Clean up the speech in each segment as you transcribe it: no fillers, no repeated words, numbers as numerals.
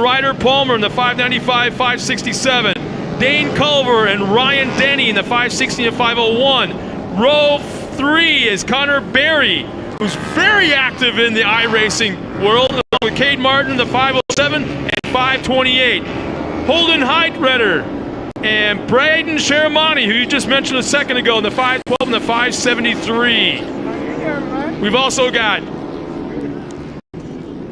Ryder Palmer in the 595, 567. Dane Culver and Ryan Denny in the 560 and 501. Row 3 is Connor Berry, who's very active in the iRacing world, with Cade Martin in the 507 and 528. Holden Heidredder and Braden Sharamani, who you just mentioned a second ago, in the 512 and the 573. We've also got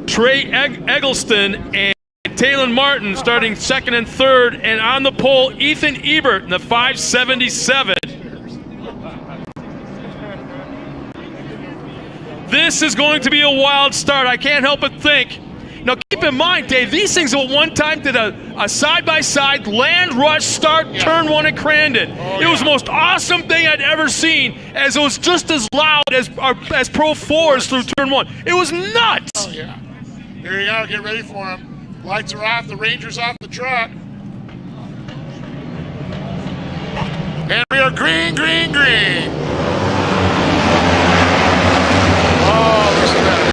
Trey Eggleston and Talon Martin starting second and third, and on the pole, Ethan Ebert in the 577. This is going to be a wild start. I can't help but think. Now keep in mind, Dave, these things at one time did a side-by-side land rush start, turn one at Crandon. It was the most awesome thing I'd ever seen, as it was just as loud as Pro 4s through turn one. It was nuts. Oh yeah. Here you go, get ready for him. Lights are off, the Ranger's off the truck. And we are green, green, green. Oh, listen to that.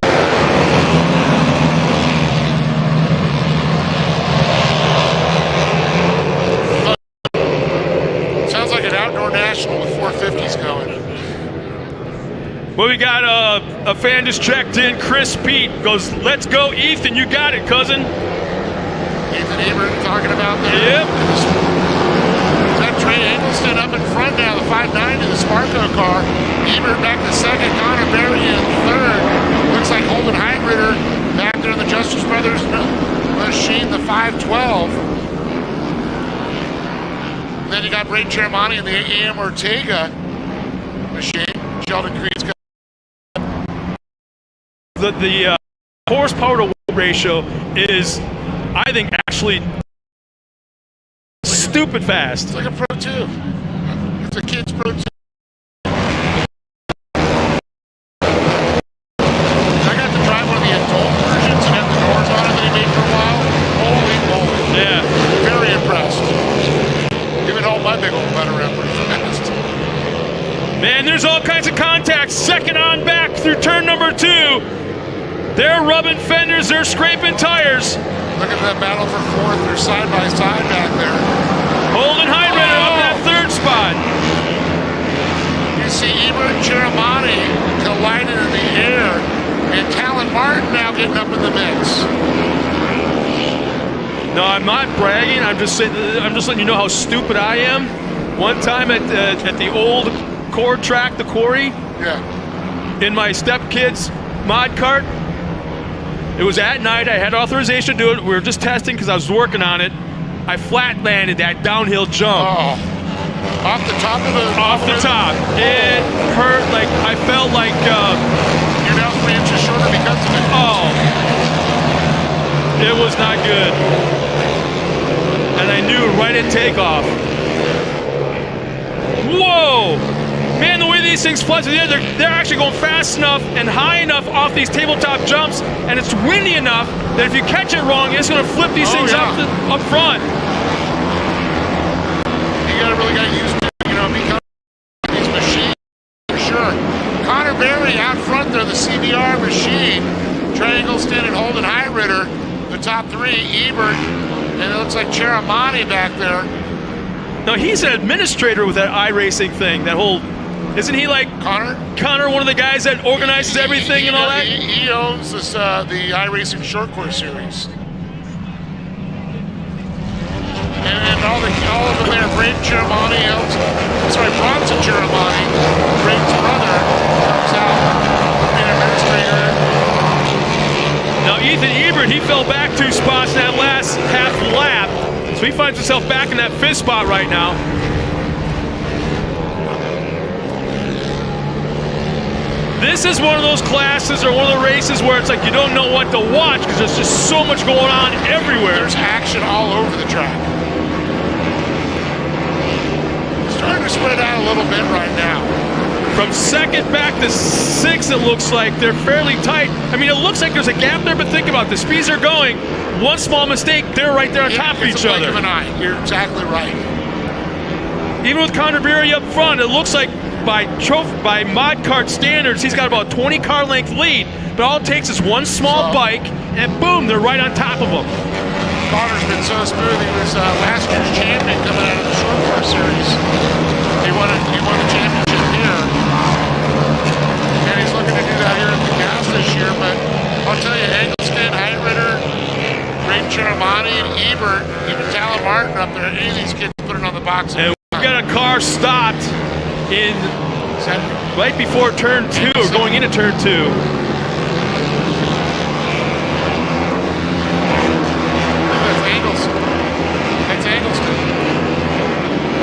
Sounds like an outdoor national with 450s going. Well, we got a fan just checked in. Chris Pete goes, "Let's go, Ethan. You got it, cousin." Ethan Ebert talking about that. Yep. Is that Trey Eggleston up in front now, the 590, the Sparko car. Ebert back to second, Connor Berry in third. Looks like Holden Heidredder back there in the Justice Brothers machine, the 512. Then you got Braden Sharamani in the AM Ortega machine. Sheldon Creed's got the horsepower to weight ratio is, I think, actually stupid fast. It's like a Pro 2. It's a kid's Pro 2. I got to drive one of the adult versions and have the doors on it that he made for a while. Holy moly. Yeah. Very impressed. Even all my big old butt around pretty fast. Man, there's all kinds of contacts. Second on back through turn number 2. They're rubbing fenders, they're scraping tires. Look at that battle for fourth. They're side by side back there. Holden Heidredder up in that third spot. You see Ebert and Sharamani collided in the air, and Talon Martin now getting up in the mix. No, I'm not bragging. I'm just letting you know how stupid I am. One time at the old core track, the quarry, in my stepkid's mod cart. It was at night. I had authorization to do it. We were just testing because I was working on it. I flat landed that downhill jump. Oh, off the top of the. Off the top. It hurt. Like I felt like. You're now 3 inches shorter because of it. Oh, it was not good. And I knew right at takeoff. Whoa! Man, the way these things fly through the air, they're actually going fast enough and high enough off these tabletop jumps, and it's windy enough that if you catch it wrong, it's going to flip these things up front. You really got to use it, because these machines, for sure. Connor Berry out front there, the CBR machine. Trey Eggleston and Holden Heidredder, the top 3. Ebert, and it looks like Sharamani back there. Now, he's an administrator with that iRacing thing, that whole... Isn't he like Connor, one of the guys that organizes everything and all that? He owns this, the iRacing Short Course Series. And all of them there, Braden Sharamani, Bronson Sharamani, Braden's brother, comes out being an administrator. Now Ethan Ebert, he fell back 2 spots in that last half lap, so he finds himself back in that 5th spot right now. This is one of those classes or one of the races where it's like you don't know what to watch because there's just so much going on everywhere. There's action all over the track. It's starting to spread out a little bit right now. From second back to 6th, it looks like they're fairly tight. I mean, it looks like there's a gap there, but think about the speeds are going. One small mistake, they're right there on top of each other. It's a blink of an eye. You're exactly right. Even with Connor Berry up front, it looks like by mod cart standards, he's got about 20 car length lead, but all it takes is one small bike, and boom, they're right on top of him. Connor's been so smooth. He was last year's champion coming out of the short course series. He won the championship here. And he's looking to do that here at the gas this year. But I'll tell you, Eggleston, Heidritter, Braden Cheromani, and Ebert, even Talon Martin up there, any of these kids put it on the box. And we've got a car stopped in right before turn 2, or going into turn 2.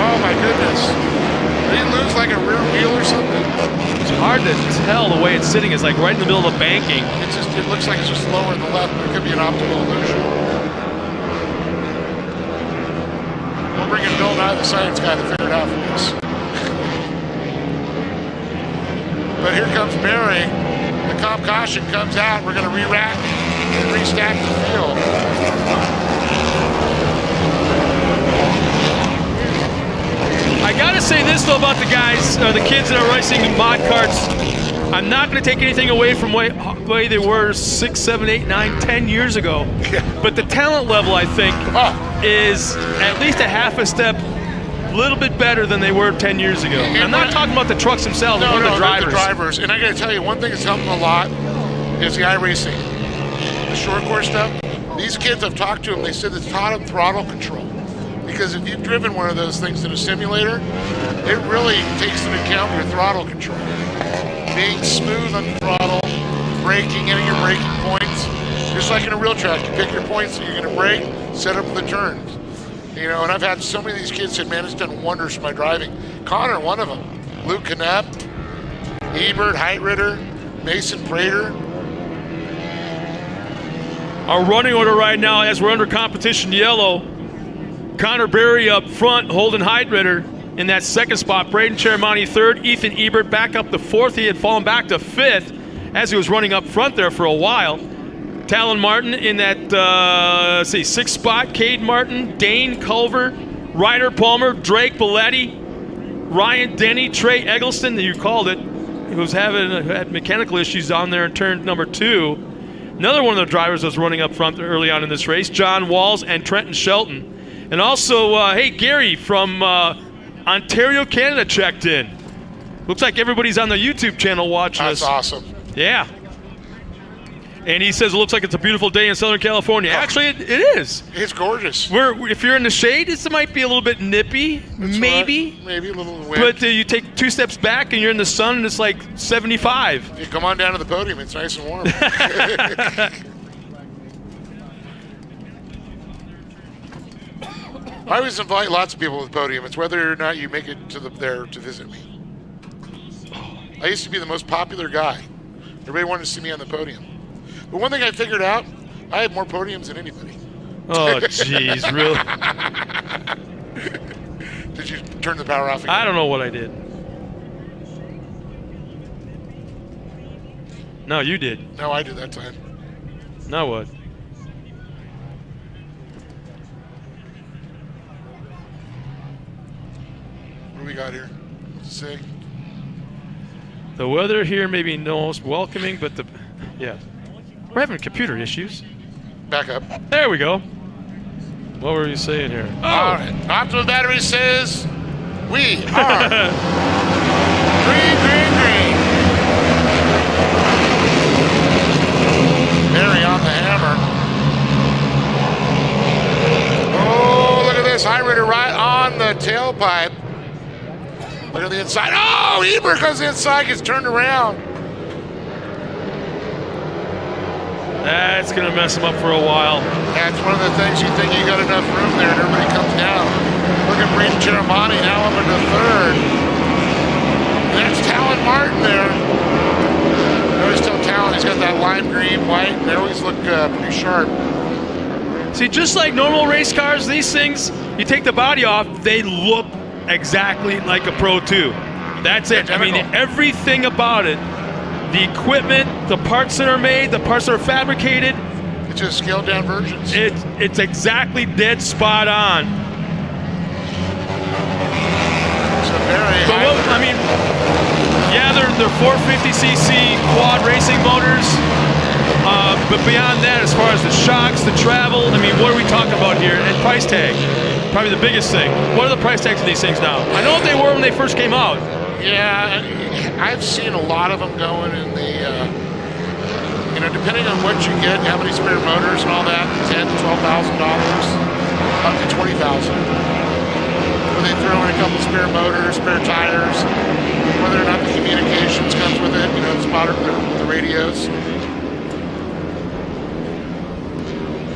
Oh my goodness. Did he lose like a rear wheel or something? It's hard to tell the way it's sitting. It's like right in the middle of the banking. It looks like it's just lower in the left, but it could be an optical illusion. We'll bring in Bill Nye, the science guy, to figure it out for us. But here comes Barry. The comp caution comes out. We're going to re-rack and restack the field. I gotta say this though about the guys, the kids that are racing mod carts. I'm not gonna take anything away from the way they were 6, 7, 8, 9, 10 years ago. But the talent level, I think, is at least a half a step, a little bit better than they were 10 years ago. And I'm not talking about the trucks themselves, but the drivers. The drivers. And I gotta tell you, one thing that's helping a lot is the iRacing, the short course stuff. These kids, I've talked to them, they said it's taught them throttle control. Because if you've driven one of those things in a simulator, it really takes into account your throttle control. Being smooth on the throttle, braking, getting your braking points. Just like in a real track, you pick your points that you're going to brake, set up the turns. You know, and I've had so many of these kids say, man, it's done wonders for my driving. Connor, one of them. Luke Knapp, Ebert, Heidritter, Mason Prater. Our running order right now, as we're under competition yellow, Connor Berry up front, Holden Heidritter in that second spot. Braden Cheromani third, Ethan Ebert back up to fourth. He had fallen back to fifth as he was running up front there for a while. Talon Martin in that, sixth spot. Cade Martin, Dane Culver, Ryder Palmer, Drake Belletti, Ryan Denny, Trey Eggleston, you called it, who's had mechanical issues on there in turn number 2. Another one of the drivers was running up front early on in this race, John Walls and Trenton Shelton. And also, hey, Gary from Ontario, Canada checked in. Looks like everybody's on the YouTube channel watching us. That's awesome. Yeah. And he says it looks like it's a beautiful day in Southern California. Actually, it is. It's gorgeous. If you're in the shade, it might be a little bit nippy, maybe. Right. Maybe a little wind. But you take 2 steps back and you're in the sun and it's like 75. You come on down to the podium. It's nice and warm. I always invite lots of people to the podium. It's whether or not you make it to there to visit me. I used to be the most popular guy. Everybody wanted to see me on the podium. But one thing I figured out, I have more podiums than anybody. Oh, jeez, really? Did you turn the power off again? I don't know what I did. No, you did. No, I did that time. Now what? What do we got here? What's it say? The weather here may be most welcoming, but we're having computer issues. Back up. There we go. What were you saying here? Oh! All right. Optimal Battery says we are green. Barry on the hammer. Oh, look at this. Heidritter right on the tailpipe. Look at the inside. Oh, Ebert goes inside, gets turned around. That's going to mess him up for a while. That's one of the things you think you got enough room there and everybody comes down. Look at Braden Cheromani now up into third. That's Talon Martin there. No, he's still Talon. He's got that lime green, white. They always look pretty sharp. See, just like normal race cars, these things, you take the body off, they look exactly like a Pro 2. That's it. Identical. I mean, everything about it, the equipment, the parts that are made, the parts that are fabricated, It's just scaled down versions. It's exactly dead spot on. So very But I mean, yeah, they're 450cc quad racing motors. But beyond that, as far as the shocks, the travel, I mean, what are we talking about? here, and price tag. Probably the biggest thing. What are the price tags of these things now? I know what they were when they first came out. Yeah, I've seen a lot of them going in the, you know, depending on what you get, how many spare motors and all that, $10,000 to $12,000, up to $20,000. Where they throw in a couple spare motors, spare tires, whether or not the communications comes with it, you know, the spotter, the radios.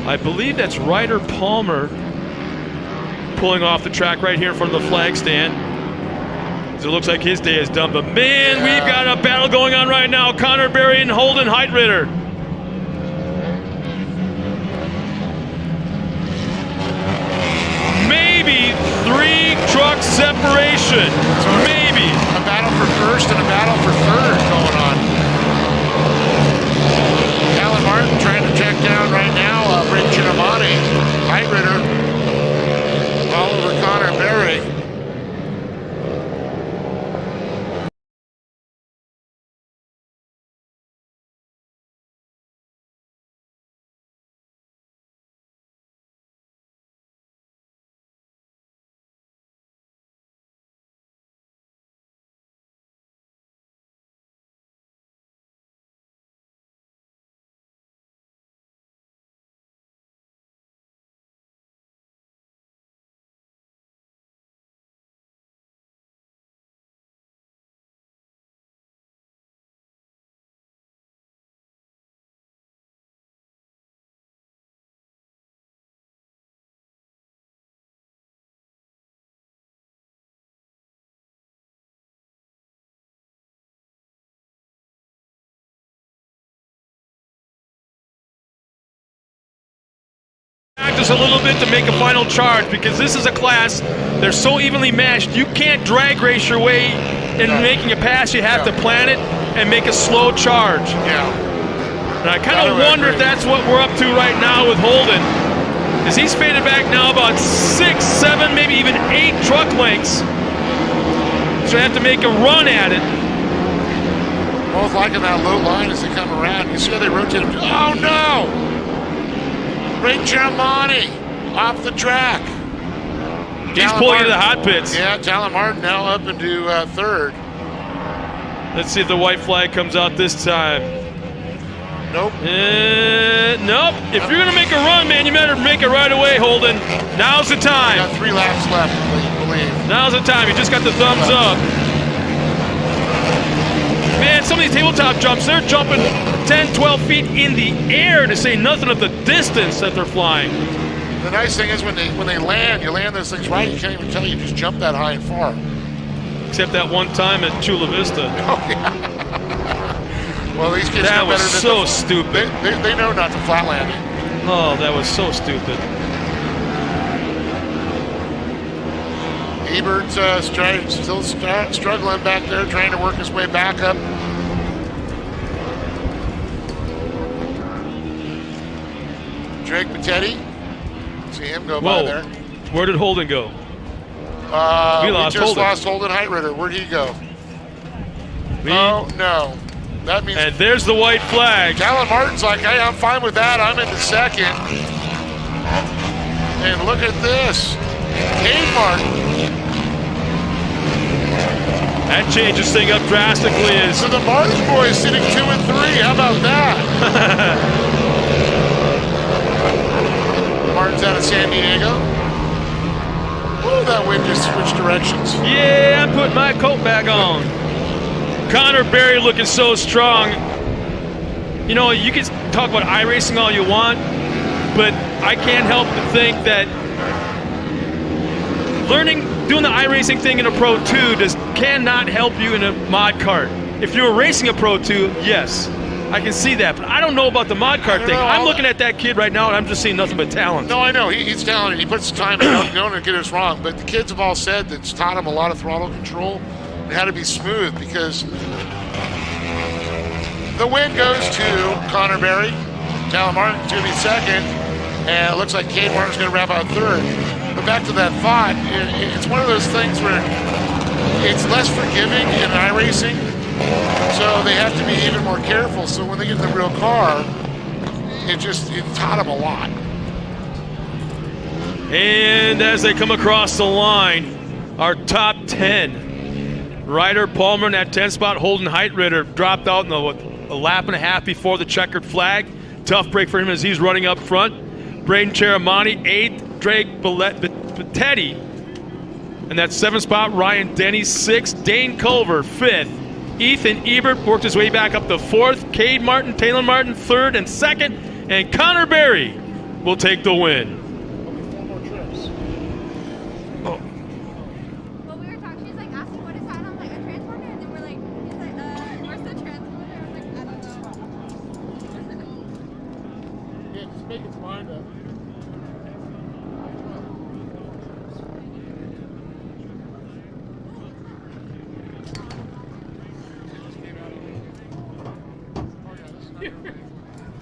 I believe that's Ryder Palmer pulling off the track right here in front of the flag stand. So it looks like his day is done. But man, yeah, we've got a battle going on right now. Connor Berry and Holden Heitritter. Maybe 3-truck separation. So maybe. A battle for first and a battle for third going on. Alan Martin trying to check down right now. Brent Gianamani, Heitritter, all over Connor Berry. Practice a little bit to make a final charge, because this is a class, they're so evenly matched, you can't drag race your way in making a pass. You have to plan it and make a slow charge. Yeah. And I kind of wonder if that's what we're up to right now with Holden, as he's faded back now about 6, 7, maybe even 8 truck lengths. So I have to make a run at it. Both liking that low line as they come around. You see how they rotate. Oh no! Brent Gianamani off the track. He's pulling into the hot pits. Yeah, Talon Martin now up into third. Let's see if the white flag comes out this time. Nope. Nope. If you're going to make a run, man, you better make it right away, Holden. Now's the time. Got 3 laps left, I believe. Now's the time. You just got the thumbs up. Man, some of these tabletop jumps, they're jumping 10, 12 feet in the air, to say nothing of the distance that they're flying. The nice thing is when they land, you land those things right, you can't even tell you just jump that high and far. Except that one time at Chula Vista. Oh, yeah. Well, these kids that know better was than so stupid. They know not to flat land it. Oh, that was so stupid. Ebert's still struggling back there, trying to work his way back up. Drake Mattetti, see him go by there. Where did Holden go? We lost just Holden. lost Holden Heitritter. Where'd he go? Oh, no. That means... And there's the white flag. Talon Martin's like, hey, I'm fine with that. I'm into second. And look at this. Cade Martin. That changes thing up drastically. So the Martin boys sitting 2 and 3. How about that? Martin's out of San Diego. Ooh, that wind just switched directions. Yeah, I'm putting my coat back on. Connor Berry looking so strong. You know, you can talk about iRacing all you want, but I can't help but think that doing the iRacing thing in a Pro 2 cannot help you in a mod kart. If you were racing a Pro 2, yes, I can see that, but I don't know about the mod kart thing. I'm looking at that kid right now, and I'm just seeing nothing but talent. No, I know. He's talented. He puts the time in. Don't get us wrong, but the kids have all said that it's taught him a lot of throttle control and how to be smooth, because the win goes to Connor Berry. Talon Martin's going to be second, and it looks like Cade Martin's going to wrap out third. But back to that thought, it's one of those things where it's less forgiving in iRacing, so they have to be even more careful. So when they get in the real car, it taught them a lot. And as they come across the line, our top 10. Ryder Palmer in that 10 spot, Holden Heitritter dropped out in a lap and a half before the checkered flag. Tough break for him as he's running up front. Braden Cheramani, 8th. Drake Bettetti in that 7th spot. Ryan Denny, 6th. Dane Culver, 5th. Ethan Ebert worked his way back up to 4th. Cade Martin, Taylor Martin, 3rd and 2nd. And Connor Berry will take the win.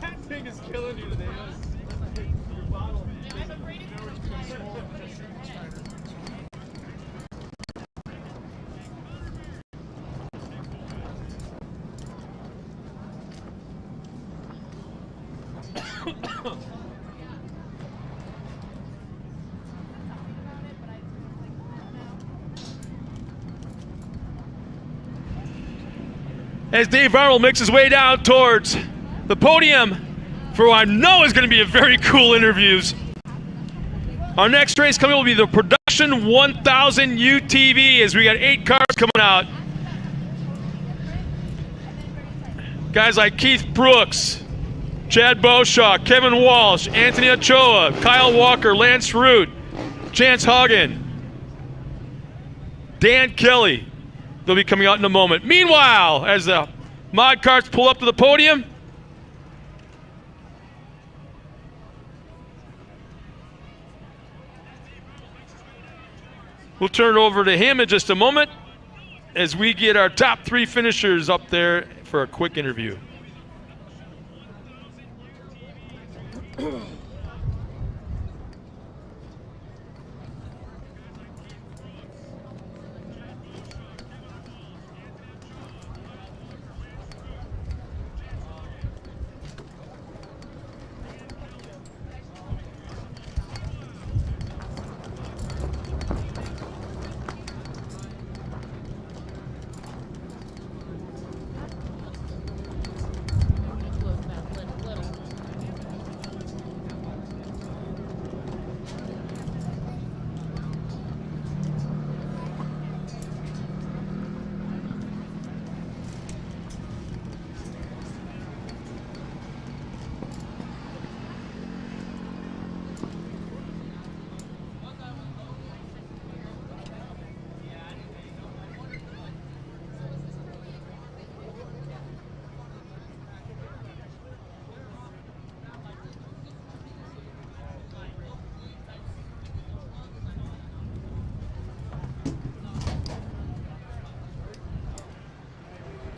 That thing is killing you today. As Dave Arnold makes his way down towards the podium for what I know is going to be a very cool interviews. Our next race coming will be the Production 1000 UTV as we got 8 cars coming out. Guys like Keith Brooks, Chad Boshaw, Kevin Walsh, Anthony Ochoa, Kyle Walker, Lance Root, Chance Hagen, Dan Kelly. They'll be coming out in a moment. Meanwhile, as the mod carts pull up to the podium, we'll turn it over to him in just a moment as we get our top 3 finishers up there for a quick interview.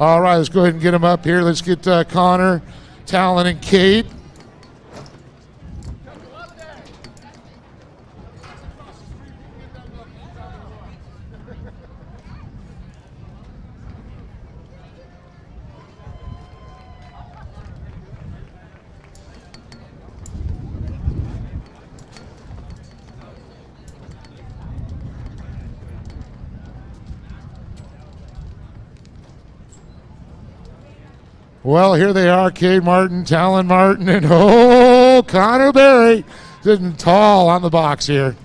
All right, let's go ahead and get them up here. Let's get Connor, Talon, and Kate. Well, here they are, Cade Martin, Talon Martin, and Connor Berry sitting tall on the box here.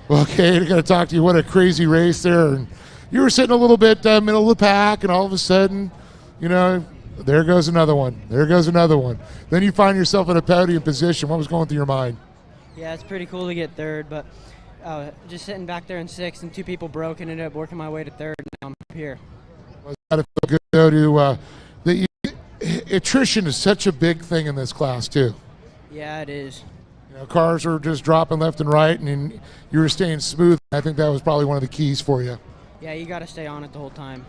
Well, Cade, I got to talk to you. What a crazy race there. And you were sitting a little bit middle of the pack, and all of a sudden, you know, there goes another one. There goes another one. Then you find yourself in a podium position. What was going through your mind? Yeah, it's pretty cool to get third, but just sitting back there in 6th and 2 people broke and ended up working my way to 3rd, and now I'm here. Well, it's got to feel good, though, to attrition is such a big thing in this class too. Yeah, it is. You know, cars are just dropping left and right, and you were staying smooth. I think that was probably one of the keys for you. Yeah, you got to stay on it the whole time.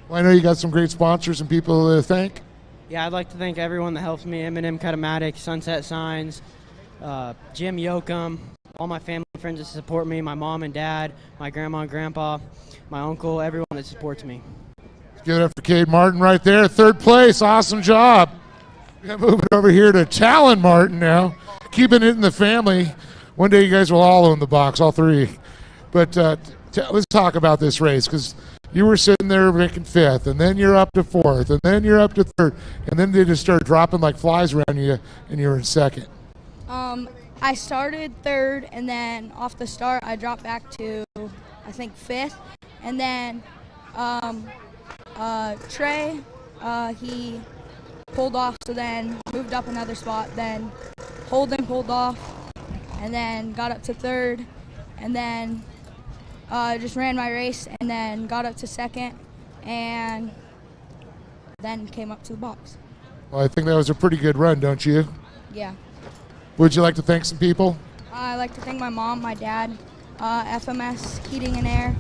Well, I know you got some great sponsors and people to thank. Yeah, I'd like to thank everyone that helps me: M&M Cutomatic, Sunset Signs, Jim Yoakum, all my family and friends that support me, my mom and dad, my grandma and grandpa, my uncle, everyone that supports me. Give it up for Cade Martin right there. 3rd place. Awesome job. Moving over here to Talon Martin now. Keeping it in the family. One day you guys will all own the box, all three. But let's talk about this race, because you were sitting there making 5th, and then you're up to 4th, and then you're up to 3rd, and then they just start dropping like flies around you, and you're in 2nd. I started 3rd, and then off the start I dropped back to, I think, 5th, and then Trey, he pulled off, so then moved up another spot, then Holden pulled off, and then got up to 3rd, and then just ran my race, and then got up to 2nd, and then came up to the box. Well, I think that was a pretty good run, don't you? Yeah. Would you like to thank some people? I'd like to thank my mom, my dad, FMS Heating and Air,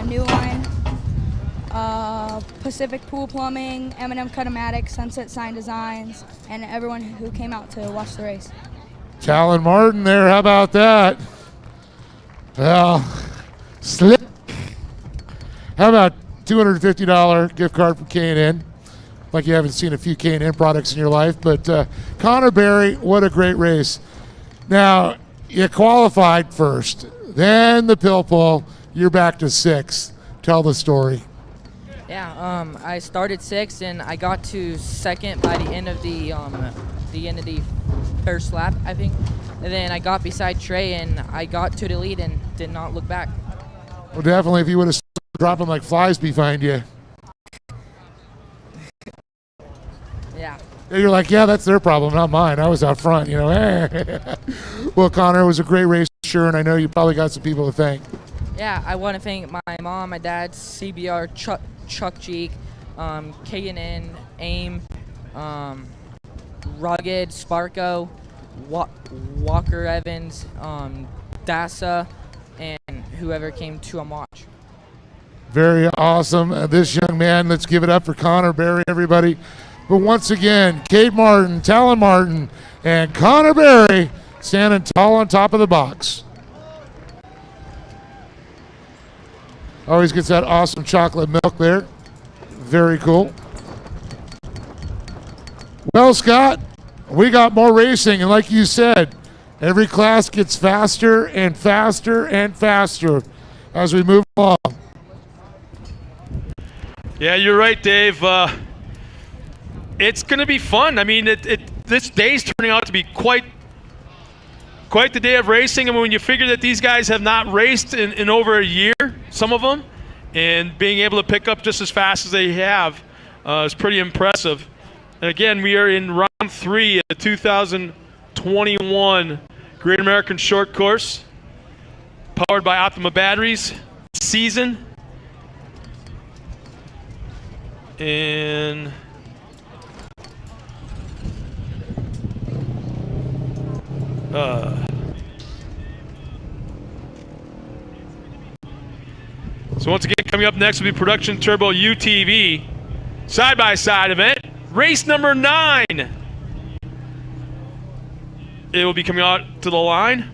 New Line, Pacific Pool Plumbing, M&M Cutomatic, Sunset Sign Designs, and everyone who came out to watch the race. Talon Martin there, how about that? Well, slick. How about $250 gift card from K&N? Like you haven't seen a few K&N products in your life, but Connor Berry, what a great race. Now, you qualified first, then the pill pull, you're back to 6th. Tell the story. Yeah, I started 6th and I got to 2nd by the end of the first lap, I think. And then I got beside Trey and I got to the lead and did not look back. Well, definitely, if you would have dropping like flies behind you. Yeah. You're like, yeah, that's their problem, not mine. I was out front, you know. Well, Connor, it was a great race, sure, and I know you probably got some people to thank. Yeah, I want to thank my mom, my dad, CBR, Chuck Cheek, K&N, AIM, Rugged, Sparko, Walker Evans, Dasa, and whoever came to watch. Very awesome. This young man, let's give it up for Connor Berry, everybody. But once again, Kate Martin, Talon Martin, and Connor Berry standing tall on top of the box. Always gets that awesome chocolate milk there. Very cool. Well, Scott, we got more racing, and like you said, every class gets faster and faster and faster as we move along. Yeah, you're right, Dave. It's going to be fun. I mean, this day's turning out to be quite the day of racing. I mean, when you figure that these guys have not raced in over a year, some of them, and being able to pick up just as fast as they have is pretty impressive. And again, we are in round 3 of the 2021 Great American Short Course, powered by Optima Batteries season. And so once again, coming up next will be Production Turbo UTV side-by-side event, race number 9. It will be coming out to the line.